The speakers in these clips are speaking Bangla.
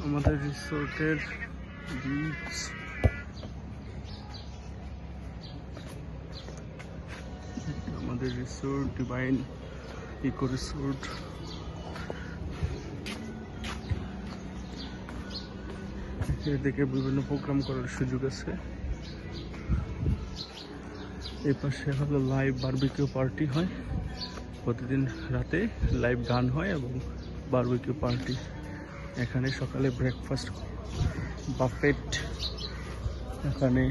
আমাদের রিসোর্টের বিচ। আমাদের রিসোর্ট ডিভাইন ইকো রিসোর্ট। এদিকে বিভিন্ন প্রোগ্রাম করার সুযোগ আছে। এই পাশে হলো লাইভ বারবিকিউ পার্টি হয়, প্রতিদিন রাতে লাইভ গান হয় এবং বারবিকিউ পার্টি। এখানে সকালে ব্রেকফাস্ট, বাফেট, এখানে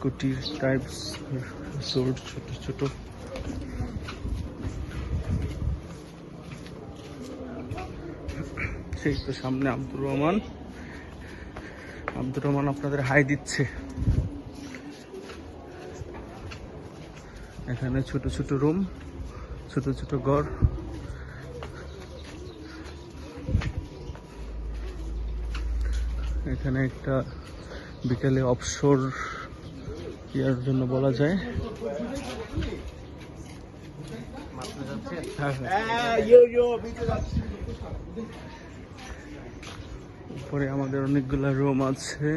কুটির টাইপস রিসোর্ট, ছোট ছোট। সেই তো সামনে আব্দুর রহমান আপনাদের হাই দিচ্ছে। এখানে ছোট ছোট রুম, ছোট ছোট ঘর। এখানে একটা বিকেলে অবসর ইয়ার জন্য বলা যায়। উপরে আমাদের অনেকগুলা রুম আছে।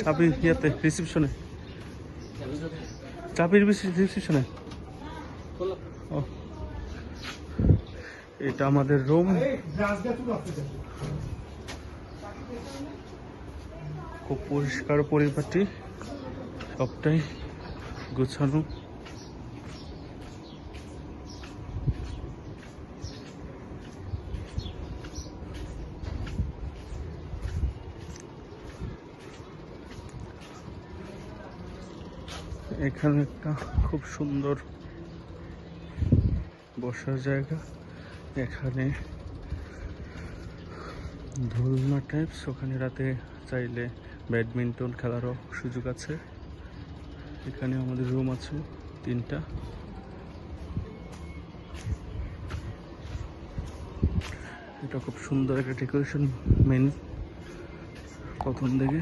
চাবি ইয়াতে রিসিপশনে, চাবির রিসিপশনে। এটা আমাদের রুম। খুব পরিষ্কার পরিপাটি, সবটাই গোছানো। এখানে একটা খুব সুন্দর বসার জায়গা। এখানে দোলনা টাইপস, ওখানে রাতে চাইলে ব্যাডমিন্টন খেলারও সুযোগ আছে। এখানে আমাদের রুম আছে 3টা। এটা খুব সুন্দর একটা ডেকোরেশন মেন প্রথম দিকে।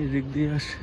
এই দিক দিয়ে আসে।